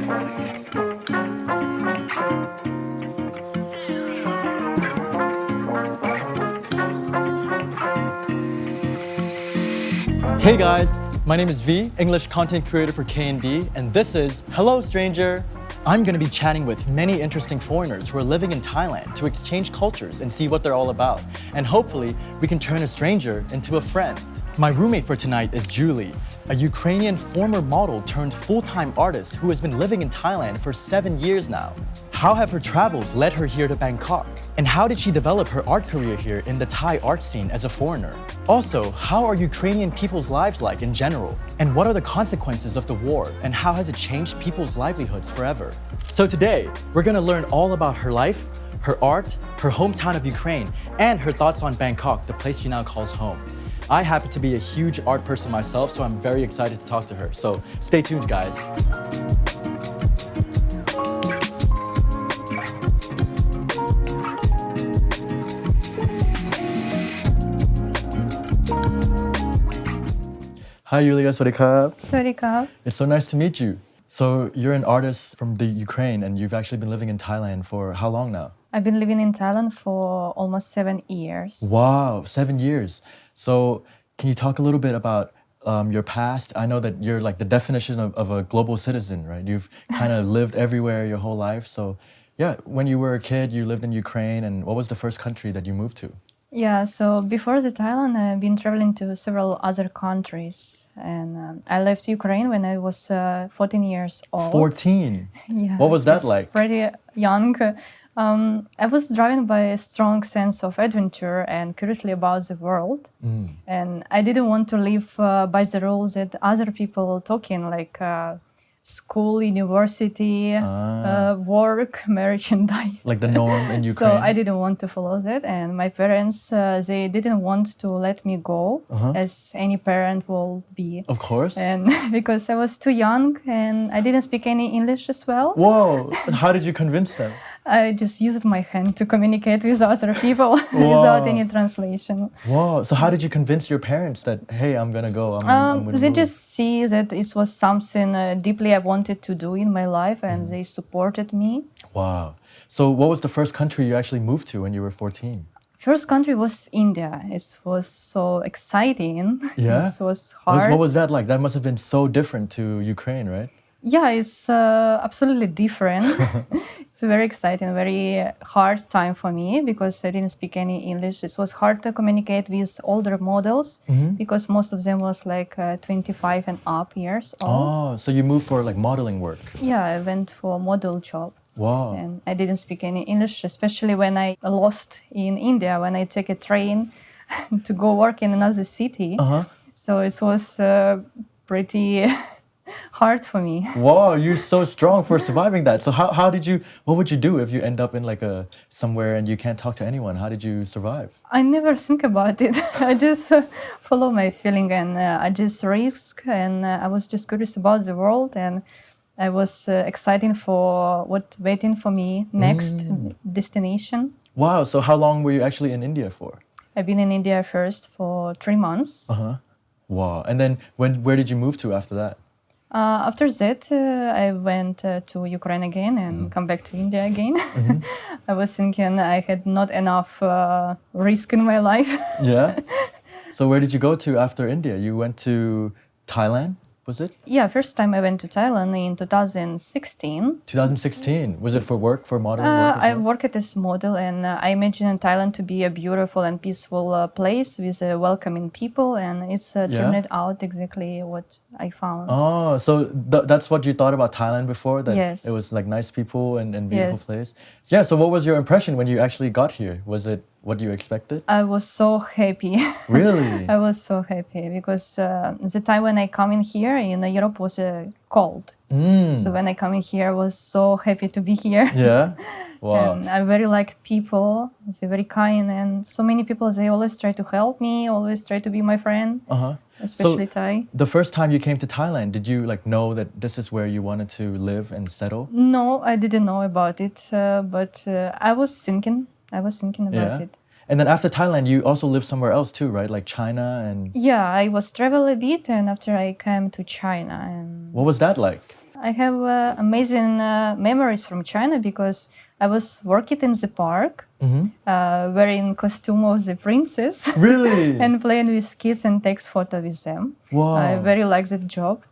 Hey guys, my name is V, English content creator for KND, and this is Hello Stranger. I'm going to be chatting with many interesting foreigners who are living in Thailand to exchange cultures and see what they're all about. And hopefully, we can turn a stranger into a friend. My roommate for tonight is Julie, a Ukrainian former model turned full-time artist who has been living in Thailand for 7 years now. How have her travels led her here to Bangkok? And how did she develop her art career here in the Thai art scene as a foreigner? Also, how are Ukrainian people's lives like in general? And what are the consequences of the war? And how has it changed people's livelihoods forever? So today, we're gonna learn all about her life, her art, her hometown of Ukraine, and her thoughts on Bangkok, the place she now calls home. I happen to be a huge art person myself, so I'm very excited to talk to her. So stay tuned, guys. Hi, Yuliia, สวัสดีครับ สวัสดีครับ It's so nice to meet you. So you're an artist from the Ukraine and you've actually been living in Thailand for how long now? I've been living in Thailand for almost 7 years. Wow, 7 years. So can you talk a little bit about your past? I know that you're like the definition of a global citizen, right? You've kind of lived everywhere your whole life. So yeah, when you were a kid, you lived in Ukraine, and what was the first country that you moved to? Yeah, so before the Thailand, I've been traveling to several other countries. And I left Ukraine when I was 14 years old. 14? Yeah, What was that it's like? Pretty young. I was driven by a strong sense of adventure and curiosity about the world. And I didn't want to live by the rules that other people talking, like school, university, work, marriage, and die. Like the norm in Ukraine? So I didn't want to follow that, and my parents they didn't want to let me go, as any parent will be. Of course. And because I was too young and I didn't speak any English as well. Whoa! And how did you convince them? I just used my hand to communicate with other people without any translation. Wow! So how did you convince your parents that, hey, I'm gonna go? I'm gonna They move? just see that it was something deeply I wanted to do in my life, and they supported me. Wow. So what was the first country you actually moved to when you were 14? First country was India. It was so exciting. Yeah? It was hard. What was that like? That must have been so different to Ukraine, right? Yeah, it's absolutely different. It's very exciting, very hard time for me because I didn't speak any English. It was hard to communicate with older models because most of them was like 25 and up years old. Oh, so you moved for like modeling work. Yeah, I went for a model job. Wow. And I didn't speak any English, especially when I lost in India, when I took a train to go work in another city. So it was pretty hard for me. Wow, you're so strong for surviving that. So how did you, what would you do if you end up in like somewhere and you can't talk to anyone? How did you survive? I never think about it. I just follow my feeling and I just risk and I was just curious about the world and I was excited for what waiting for me next destination. Wow, so how long were you actually in India for? I've been in India first for 3 months. Wow, and then where did you move to after that? After that, I went to Ukraine again and come back to India again. I was thinking I had not enough risk in my life. Yeah? So where did you go to after India? You went to Thailand, was it? Yeah, first time I went to Thailand in 2016. 2016. Was it for work, for modeling work as I well? worked as model and I imagine Thailand to be a beautiful and peaceful place with welcoming people and it's turned out exactly what I found. Oh, so that's what you thought about Thailand before? That Yes. it was like nice people and beautiful Yes. place? Yeah, so what was your impression when you actually got here? Was it what you expected? I was so happy. Really? I was so happy because the time when I come in here in Europe was cold. So when I come in here, I was so happy to be here. Yeah? Wow. And I very like people. They're very kind and so many people, they always try to help me, always try to be my friend, especially Thai. The first time you came to Thailand, did you like know that this is where you wanted to live and settle? No, I didn't know about it, but I was thinking about it. And then after Thailand, you also lived somewhere else too, right? Like China and... Yeah, I was travel a bit and after I came to China. And What was that like? I have amazing memories from China because I was working in the park, wearing costume of the princess. Really? And playing with kids and takes photo with them. Wow. I very like that job.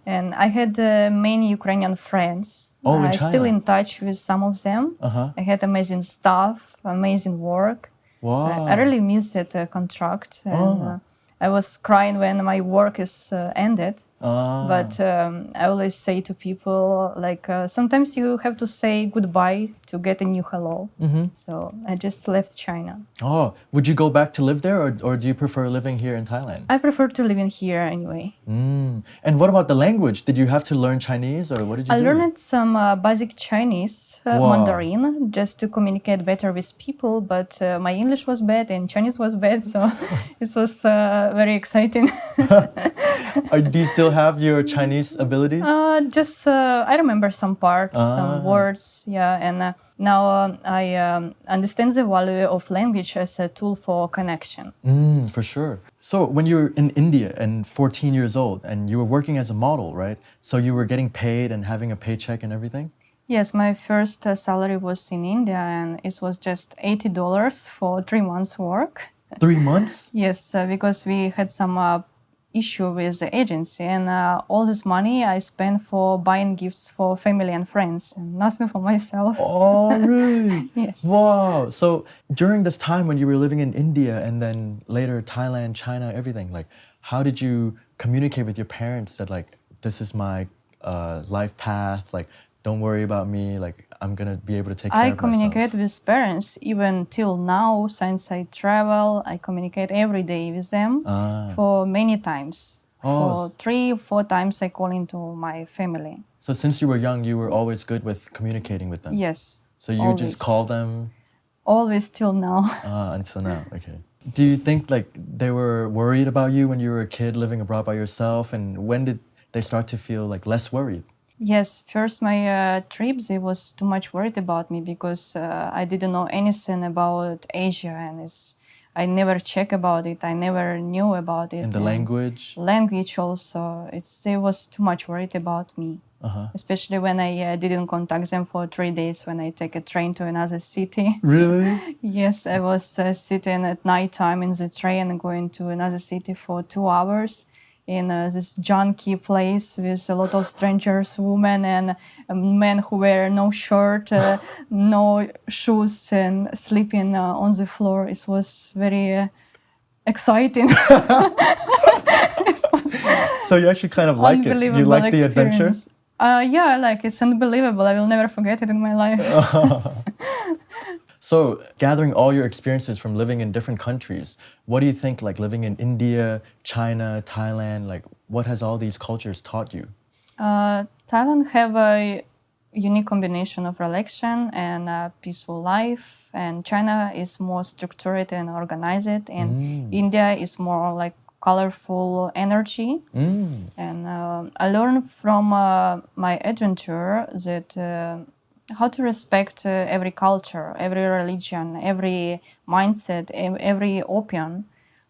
And I had many Ukrainian friends. Oh, in I'm China? still in touch with some of them. I had amazing staff, amazing work. Wow. I really miss that contract. And, I was crying when my work is ended. But I always say to people, like, sometimes you have to say goodbye to get a new hello. So I just left China. Oh, would you go back to live there, or do you prefer living here in Thailand? I prefer to live in here anyway. And what about the language? Did you have to learn Chinese, or what did you do? I learned some basic Chinese, Mandarin, just to communicate better with people. But my English was bad and Chinese was bad, so it was very exciting. Do you still have your Chinese abilities? Just I remember some parts, some words, yeah. And now I understand the value of language as a tool for connection. For sure. So when you were in India and 14 years old, and you were working as a model, right? So you were getting paid and having a paycheck and everything? Yes, my first salary was in India, and it was just $80 for 3 months' work. 3 months? Yes, because we had some issue with the agency, and all this money I spent for buying gifts for family and friends, and nothing for myself. Oh, really? Yes. Wow. So during this time when you were living in India and then later Thailand, China, everything, like, how did you communicate with your parents that, like, this is my life path, like, don't worry about me, like, I'm gonna be able to take care of myself? I communicate with parents even till now. Since I travel, I communicate every day with them for many times. For 3 or 4 times I call into my family. So since you were young, you were always good with communicating with them? Yes. So you always. just call them? Always till now. Until now, okay. Do you think, like, they were worried about you when you were a kid living abroad by yourself? And when did they start to feel, like, less worried? Yes, first my trip, they was too much worried about me because I didn't know anything about Asia, and I never check about it. I never knew about it. And the language? Language also. They was too much worried about me. Especially when I didn't contact them for 3 days when I take a train to another city. Really? Yes, I was sitting at night time in the train and going to another city for 2 hours. In this junky place with a lot of strangers, women and men who wear no shirt, no shoes, and sleeping on the floor. It was very exciting. So you actually kind of like it? You like the adventure? Yeah, I like it. It's unbelievable. I will never forget it in my life. So, gathering all your experiences from living in different countries, what do you think, like, living in India, China, Thailand, like, what has all these cultures taught you? Thailand have a unique combination of relaxation and peaceful life, and China is more structured and organized, and India is more like colorful energy. And I learned from my adventure that how to respect every culture, every religion, every mindset, every opinion,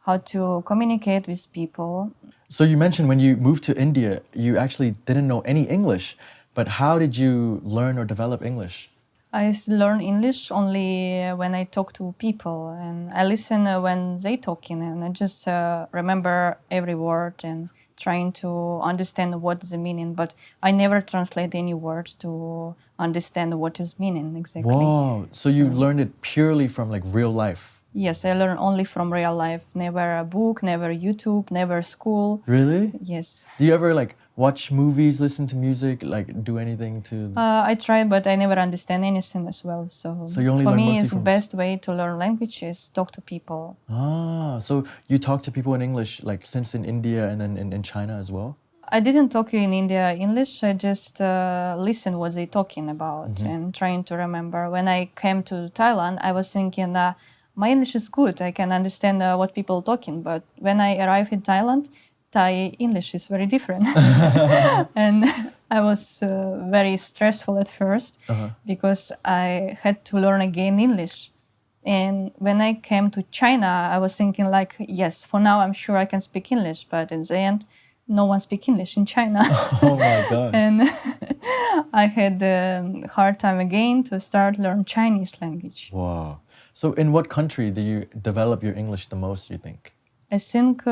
how to communicate with people. So you mentioned when you moved to India, you actually didn't know any English, but how did you learn or develop English? I learn English only when I talk to people, and I listen when they talking, and I just remember every word and trying to understand what is the meaning, but I never translate any words to understand what is meaning exactly. Wow, so you learned it purely from, like, real life? Yes, I learn only from real life. Never a book, never YouTube, never school. Really? Yes. Do you ever, like, watch movies, listen to music, like, do anything to... I try, but I never understand anything as well. So you only for learn me, mostly it's the from... best way to learn language is talk to people. So you talk to people in English, like, since in India and then in China as well? I didn't talk in India English. I just listen what they talking about and trying to remember. When I came to Thailand, I was thinking, my English is good. I can understand what people talking. But when I arrived in Thailand, Thai English is very different. And I was very stressful at first because I had to learn again English. And when I came to China, I was thinking like, yes, for now I'm sure I can speak English. But in the end, no one speaks English in China. Oh my God. And I had a hard time again to start learn Chinese language. Wow. So in what country do you develop your English the most, you think? I think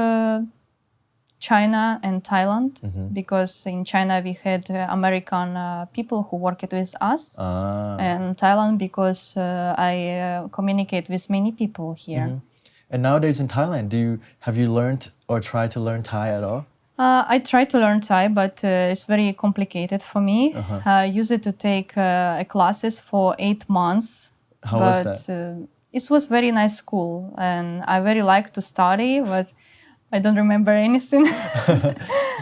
China and Thailand, because in China we had American people who worked with us, and Thailand because I communicate with many people here. And nowadays in Thailand, have you learned or tried to learn Thai at all? I tried to learn Thai, but it's very complicated for me. I used to take classes for 8 months. How was that? It was very nice school, and I very like to study, but I don't remember anything.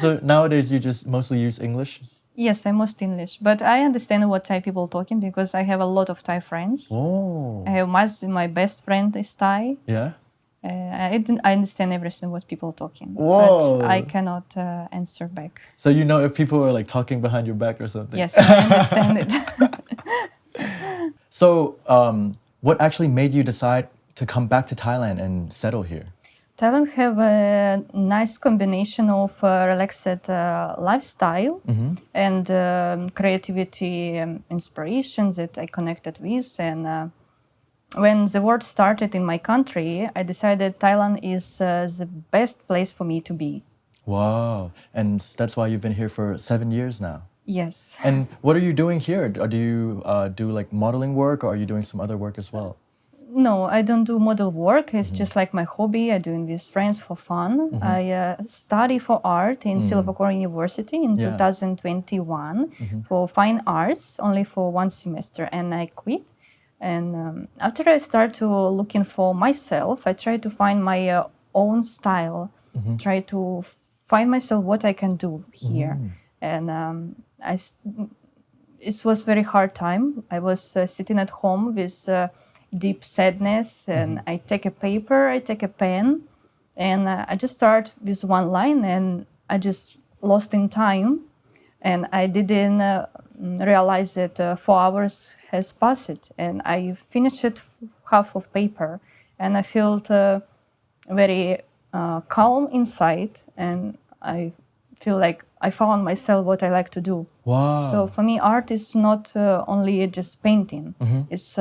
So nowadays you just mostly use English? Yes, I most English, but I understand what Thai people talking because I have a lot of Thai friends. Oh. I have my best friend is Thai. Yeah? I understand everything what people talking, Whoa. but I cannot answer back. So you know if people are like talking behind your back or something? Yes, I understand it. So what actually made you decide to come back to Thailand and settle here? Thailand have a nice combination of relaxed lifestyle and creativity inspirations that I connected with. And when the war started in my country, I decided Thailand is the best place for me to be. Wow. And that's why you've been here for 7 years now. Yes. And what are you doing here? Or do you do like modeling work, or are you doing some other work as well? No, I don't do model work. It's just like my hobby. I do it with friends for fun. I study for art in Silvakor University in 2021 for fine arts, only for 1 semester, and I quit. And after I start to looking for myself, I try to find my own style, try to find myself what I can do here. And it was very hard time. I was sitting at home with deep sadness, and I take a paper, I take a pen, and I just start with one line, and I just lost in time, and I didn't realize that 4 hours has passed, and I finished half of paper, and I felt very calm inside, and I feel like I found myself what I like to do. Wow. So for me, art is not only just painting. It's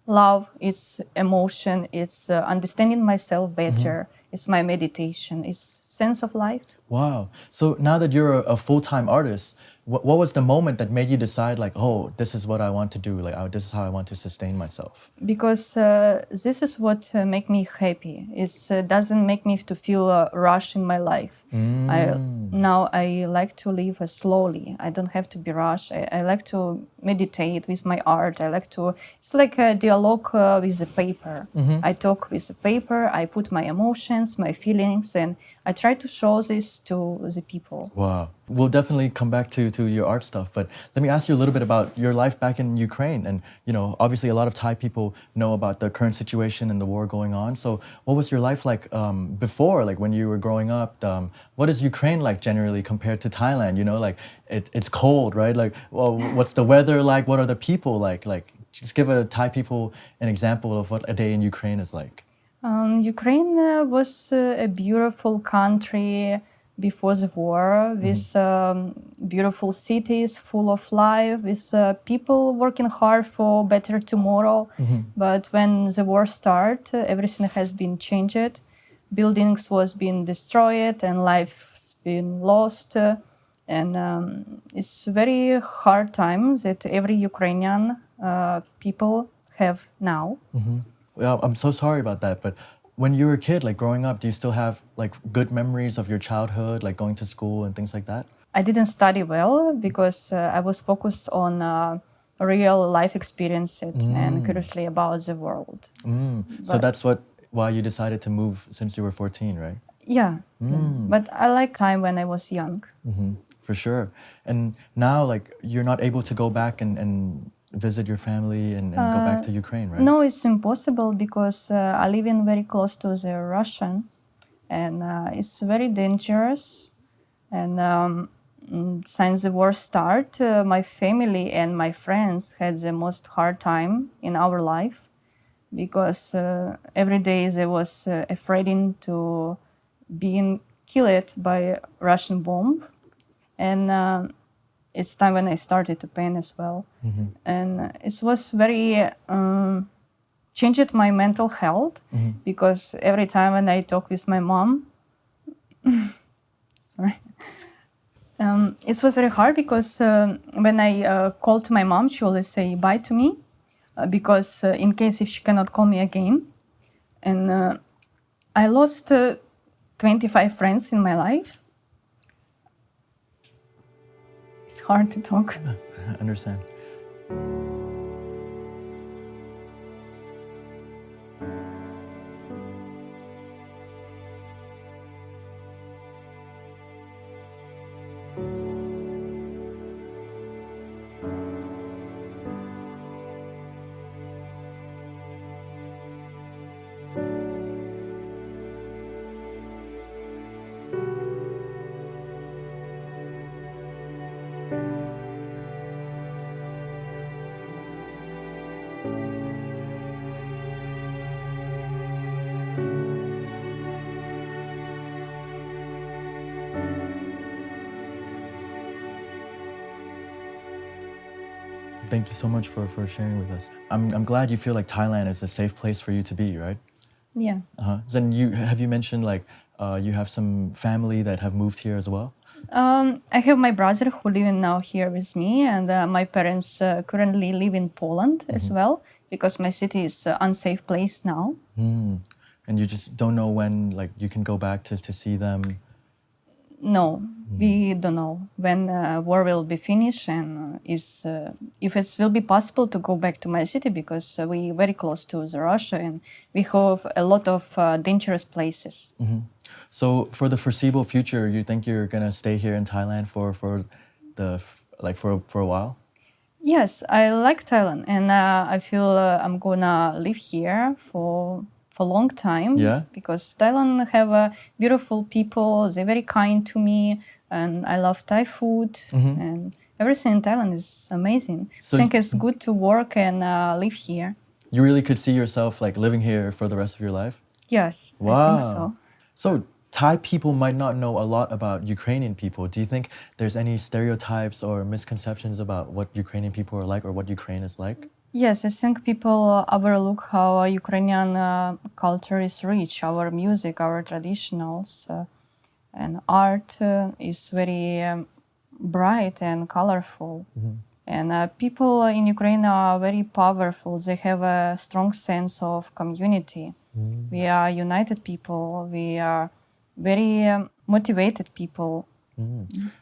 love, it's emotion, it's understanding myself better, it's my meditation, it's sense of life. Wow. So now that you're a full-time artist, what was the moment that made you decide like, oh, this is what I want to do, like this is how I want to sustain myself? Because this is what make me happy. It doesn't make me to feel a rush in my life. Now I like to live slowly. I don't have to be rushed. I like to meditate with my art. It's like a dialogue with the paper. I talk with the paper, I put my emotions, my feelings, and I try to show this to the people. Wow. We'll definitely come back to your art stuff, but let me ask you a little bit about your life back in Ukraine. And, you know, obviously a lot of Thai people know about the current situation and the war going on. So what was your life like before, like when you were growing up? What is Ukraine like generally compared to Thailand? You know, like it's cold, right? Like, well, what's the weather like? What are the people like? Like, just give Thai people an example of what a day in Ukraine is like. Ukraine was a beautiful country before the war, with beautiful cities full of life, with people working hard for better tomorrow. But when the war started, everything has been changed. Buildings was being destroyed and life's been lost. And it's very hard time that every Ukrainian people have now. Well, I'm so sorry about that, but when you were a kid, like growing up, do you still have like good memories of your childhood, like going to school and things like that? I didn't study well because I was focused on real life experiences and curiously about the world. So that's why you decided to move since you were 14, right? Yeah, but I like time when I was young. For sure. And now, like, you're not able to go back and visit your family and go back to Ukraine, right? No, it's impossible because I live in very close to the Russian, and it's very dangerous. And since the war started, my family and my friends had the most hard time in our life because every day they was afraid to being killed by Russian bomb, and it's time when I started to paint as well, and it was very changed my mental health because every time when I talk with my mom, sorry. It was very hard because when I called my mom, she always say bye to me because in case if she cannot call me again. And I lost 25 friends in my life. It's hard to talk. I understand. Thank you so much for sharing with us. I'm glad you feel like Thailand is a safe place for you to be, right? Yeah. Then have you mentioned like you have some family that have moved here as well? I have my brother who living now here with me, and my parents currently live in Poland as well because my city is an unsafe place now. And you just don't know when like you can go back to see them? No, we don't know when war will be finished and if it will be possible to go back to my city because we very close to the Russia and we have a lot of dangerous places. So for the foreseeable future, you think you're gonna stay here in Thailand for a while? Yes, I like Thailand and I feel I'm gonna live here for a long time. Yeah? Because Thailand have beautiful people, they're very kind to me, and I love Thai food, and everything in Thailand is amazing. So I think it's good to work and live here. You really could see yourself like living here for the rest of your life? Yes, Wow. I think so. So Thai people might not know a lot about Ukrainian people. Do you think there's any stereotypes or misconceptions about what Ukrainian people are like or what Ukraine is like? Yes, I think people overlook how Ukrainian culture is rich, our music, our traditionals, and art is very bright and colorful. And people in Ukraine are very powerful. They have a strong sense of community. We are united people. We are very motivated people.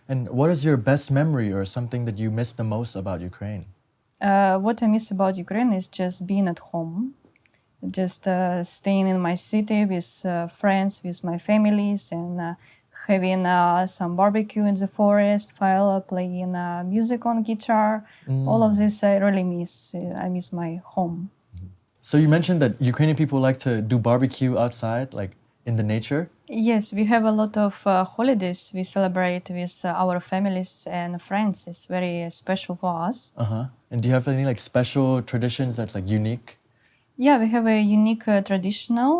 And what is your best memory or something that you miss the most about Ukraine? What I miss about Ukraine is just being at home, just staying in my city with friends, with my families, and having some barbecue in the forest while playing music on guitar. All of this I really miss. I miss my home. So you mentioned that Ukrainian people like to do barbecue outside, like in the nature? Yes, we have a lot of holidays we celebrate with our families and friends. It's very special for us. And do you have any like special traditions that's like unique? Yeah, we have a unique traditional.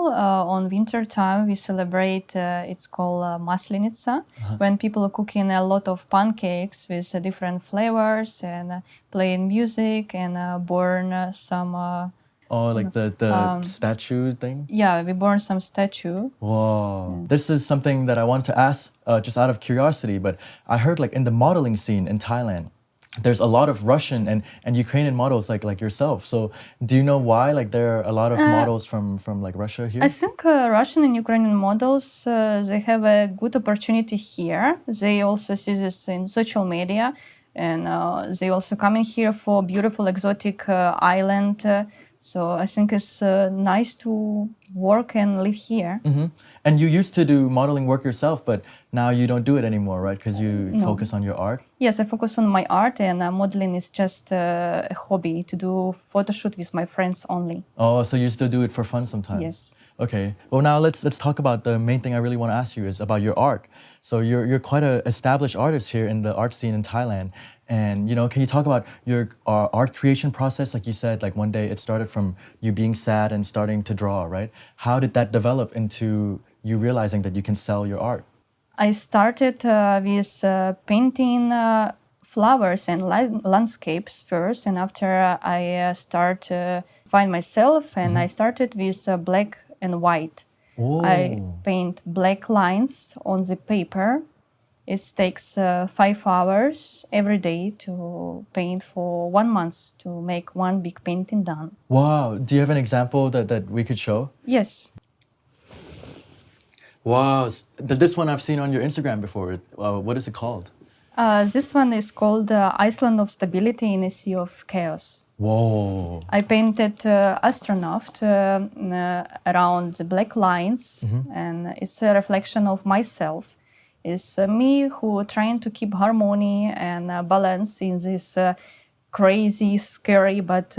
On winter time, we celebrate. It's called maslenitsa, when people are cooking a lot of pancakes with different flavors and playing music and burn some. Like the statue thing? Yeah, we burn some statue. Whoa. This is something that I wanted to ask just out of curiosity, but I heard like in the modeling scene in Thailand, there's a lot of Russian and Ukrainian models like yourself. So do you know why like there are a lot of models from like Russia here? I think Russian and Ukrainian models, they have a good opportunity here. They also see this in social media, and they also come in here for beautiful exotic island. So I think it's nice to work and live here. And you used to do modeling work yourself, but now you don't do it anymore, right? Because you focus on your art? Yes, I focus on my art, and modeling is just a hobby to do photo shoot with my friends only. Oh, so you still do it for fun sometimes? Yes. Okay. Well, now let's talk about the main thing I really want to ask you is about your art. So you're quite an established artist here in the art scene in Thailand. And, can you talk about your art creation process? Like you said, like one day it started from you being sad and starting to draw, right? How did that develop into you realizing that you can sell your art? I started with painting flowers and landscapes first, and after I start find myself, and I started with black and white. I paint black lines on the paper. It takes 5 hours every day to paint for 1 month to make one big painting done. Wow. Do you have an example that we could show? Yes. Wow. This one I've seen on your Instagram before. What is it called? This one is called Island of Stability in a Sea of Chaos. Whoa. I painted astronaut around the black lines, and it's a reflection of myself. It's me who trying to keep harmony and balance in this crazy, scary, but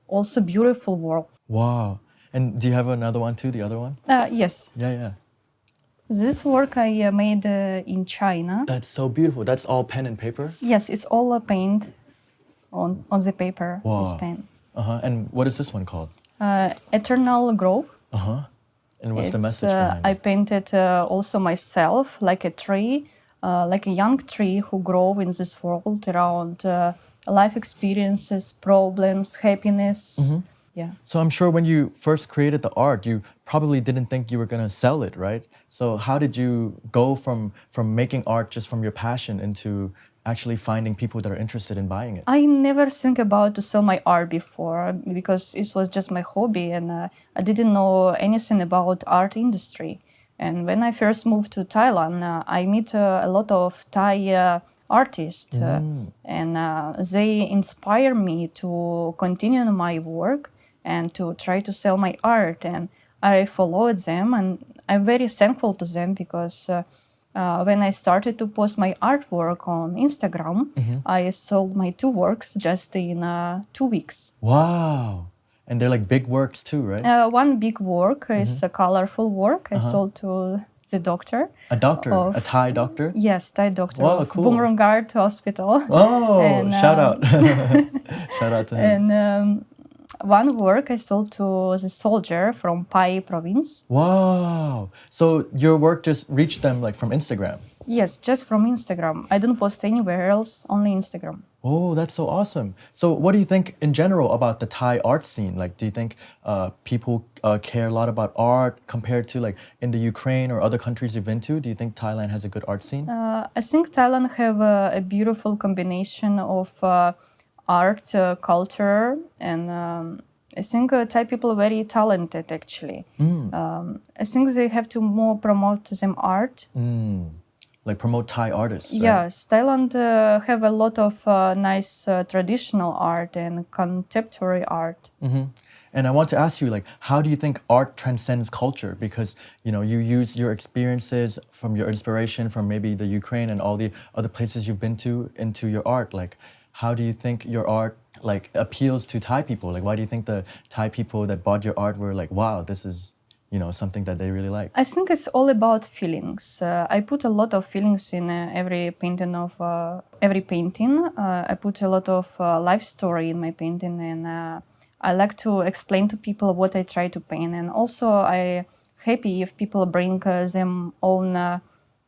also beautiful world. Wow. And do you have another one too, the other one? Yes. Yeah. This work I made in China. That's so beautiful. That's all pen and paper? Yes, it's all paint on the paper with pen. And what is this one called? Eternal Growth. And what's the message behind I it? painted also myself like a tree, like a young tree who grow in this world around life experiences, problems, happiness. Yeah. So I'm sure when you first created the art, you probably didn't think you were going to sell it, right? So how did you go from making art just from your passion into actually finding people that are interested in buying it? I never think about to sell my art before because it was just my hobby, and I didn't know anything about art industry. And when I first moved to Thailand, I meet a lot of Thai artists, and they inspire me to continue my work and to try to sell my art. And I followed them, and I'm very thankful to them because when I started to post my artwork on Instagram, I sold my 2 works just in 2 weeks. Wow. And they're like big works too, right? One big work is a colorful work I sold to the doctor. A doctor? A Thai doctor? Yes, Thai doctor Wow, of cool. Bumrunghad Hospital. Oh, And, shout out. Shout out to him. And one work I sold to the soldier from Pai province. Wow. So your work just reached them like from Instagram? Yes, just from Instagram. I don't post anywhere else, only Instagram. Oh, that's so awesome. So what do you think in general about the Thai art scene? Like, do you think people care a lot about art compared to like in the Ukraine or other countries you've been to? Do you think Thailand has a good art scene? I think Thailand have a beautiful combination of art, culture, and I think Thai people are very talented actually. I think they have to more promote them art. Like promote Thai artists, right? Yes, Thailand have a lot of nice traditional art and contemporary art. And I want to ask you, like, how do you think art transcends culture? Because, you know, you use your experiences from your inspiration from maybe the Ukraine and all the other places you've been to into your art. Like, how do you think your art, like, appeals to Thai people? Like, why do you think the Thai people that bought your art were like, wow, this is, you know, something that they really like? I think it's all about feelings. I put a lot of feelings in every painting of every painting. I put a lot of life story in my painting, and I like to explain to people what I try to paint. And also, I happy if people bring them own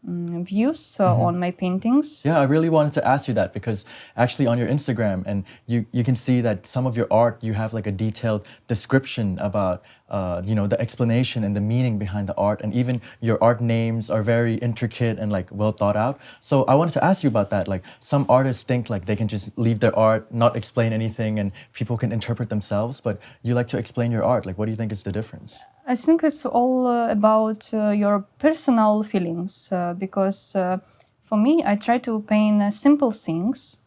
views on my paintings. Yeah, I really wanted to ask you that because actually on your Instagram, and you can see that some of your art, you have like a detailed description about you know, the explanation and the meaning behind the art, and even your art names are very intricate and like well thought out. So I wanted to ask you about that. Like, some artists think like they can just leave their art, not explain anything, and people can interpret themselves, but you like to explain your art. Like, what do you think is the difference? I think it's all about your personal feelings because for me, I try to paint simple things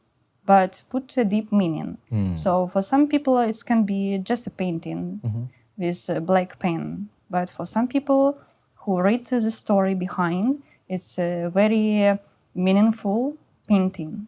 but put a deep meaning. So for some people, it can be just a painting with a black pen. But for some people who read the story behind, it's a very meaningful painting.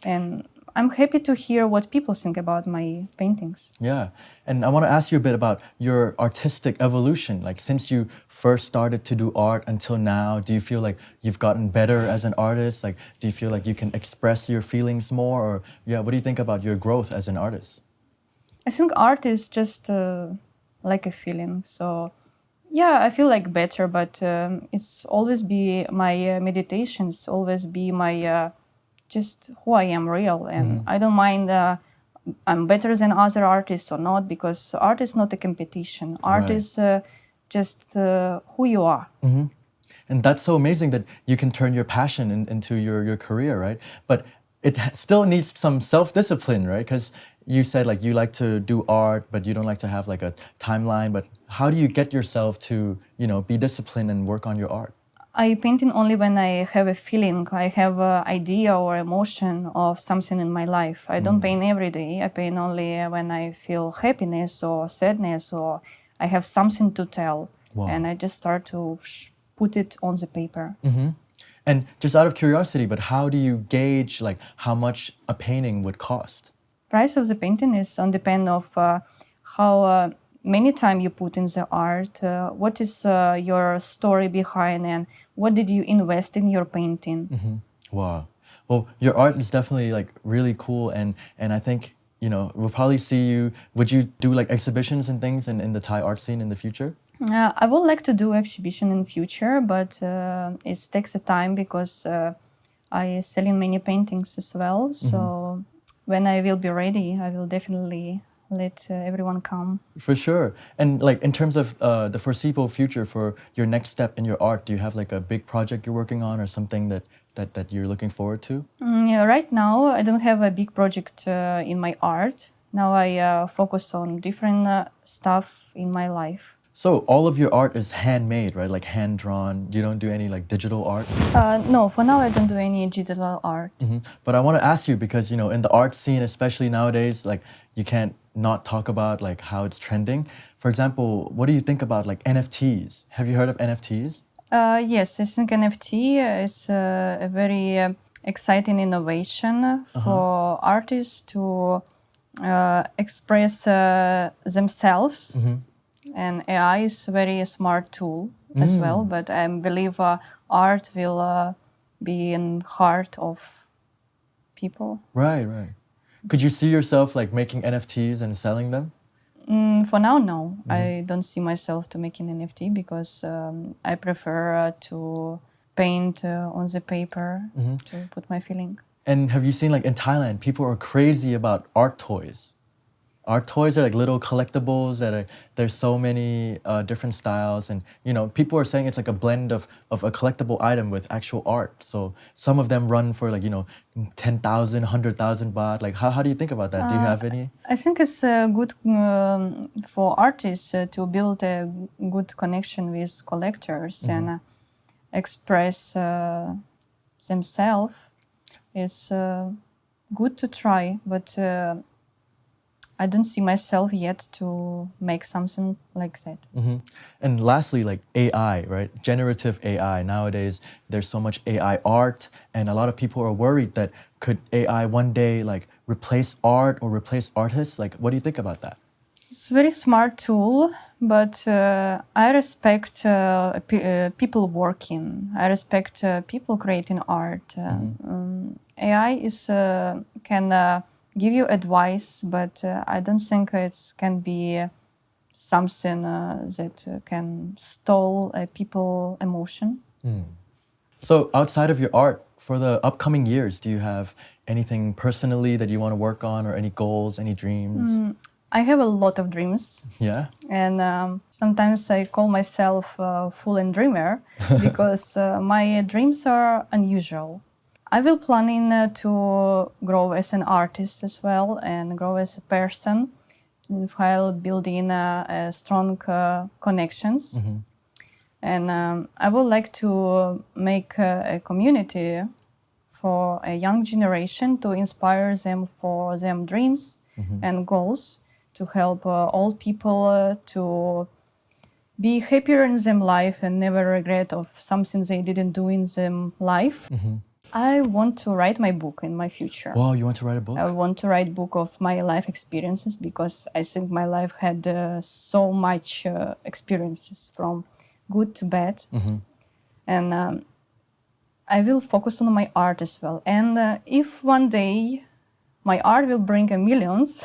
And I'm happy to hear what people think about my paintings. Yeah. And I want to ask you a bit about your artistic evolution. Like, since you first started to do art until now, do you feel like you've gotten better as an artist? Like, do you feel like you can express your feelings more? Or, yeah, what do you think about your growth as an artist? I think art is just like a feeling. So Yeah, I feel like better, but it's always be my meditations, always be my just who I am real, and I don't mind I'm better than other artists or not, because art is not a competition. Art Right. is just who you are. And that's so amazing that you can turn your passion into your career, right? But it still needs some self-discipline, right? Because you said like you like to do art, but you don't like to have like a timeline. But how do you get yourself to, be disciplined and work on your art? I painting only when I have a feeling, I have an idea or emotion of something in my life. I don't paint every day. I paint only when I feel happiness or sadness, or I have something to tell. Wow. And I just start to put it on the paper. And just out of curiosity, but how do you gauge like how much a painting would cost? Price of the painting is on depend of how many time you put in the art, what is your story behind, and what did you invest in your painting. Wow. Well, your art is definitely like really cool, and I think we'll probably see you. Would you do like exhibitions and things in the Thai art scene in the future? I would like to do exhibition in future, but it takes a time because I selling many paintings as well. So when I will be ready, I will definitely let everyone come. For sure. And like in terms of the foreseeable future for your next step in your art, do you have like a big project you're working on or something that you're looking forward to? Yeah, right now, I don't have a big project in my art. Now I focus on different stuff in my life. So all of your art is handmade, right? Like hand drawn. You don't do any like digital art? No, for now I don't do any digital art. But I want to ask you because in the art scene, especially nowadays, like you can't not talk about like how it's trending. For example, what do you think about like NFTs? Have you heard of NFTs? Yes, I think NFT is a very exciting innovation for artists to express themselves. And AI is a very smart tool as well, but I believe art will be in heart of people. Right. Could you see yourself like making NFTs and selling them? For now, no. I don't see myself to making NFT because I prefer to paint on the paper to put my feeling. And have you seen like in Thailand, people are crazy about art toys? Art toys are like little collectibles there's so many different styles, and people are saying it's like a blend of a collectible item with actual art. So some of them run for like 10,000, 100,000 baht. Like how do you think about that? Do you have any? I think it's good for artists to build a good connection with collectors and express themselves. It's good to try, but I don't see myself yet to make something like that. And lastly, like AI, right? Generative AI. Nowadays, there's so much AI art, and a lot of people are worried that could AI one day like replace art or replace artists? Like, what do you think about that? It's a very smart tool, but I respect people working. I respect people creating art. AI is can give you advice, but I don't think it can be something that can stole people emotion. So outside of your art, for the upcoming years, do you have anything personally that you want to work on, or any goals, any dreams? I have a lot of dreams. Yeah? And sometimes I call myself a full-on dreamer because my dreams are unusual. I will planning to grow as an artist as well and grow as a person while building strong connections. And I would like to make a community for a young generation to inspire them for their dreams and goals, to help all people to be happier in their life and never regret of something they didn't do in their life. I want to write my book in my future. Wow, you want to write a book? I want to write a book of my life experiences because I think my life had so much experiences from good to bad. And I will focus on my art as well. And if one day my art will bring millions,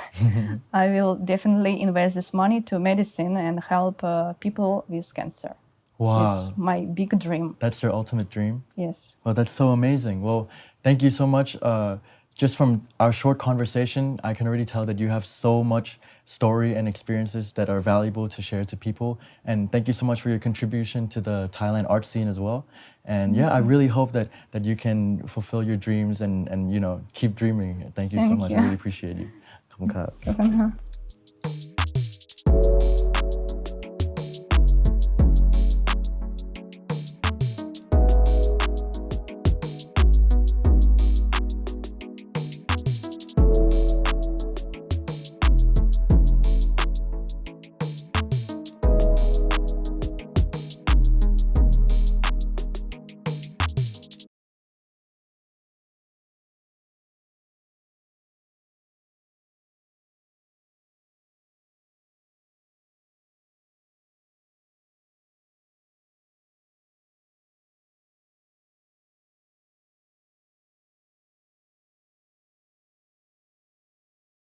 I will definitely invest this money to medicine and help people with cancer. Wow. It's my big dream. That's your ultimate dream? Yes. Well, that's so amazing. Well, thank you so much. Just from our short conversation, I can already tell that you have so much story and experiences that are valuable to share to people. And thank you so much for your contribution to the Thailand art scene as well. And yeah, I really hope that you can fulfill your dreams and keep dreaming. Thank you so Thank much. you. I really appreciate you. ขอบคุณครับ ขอบคุณค่ะ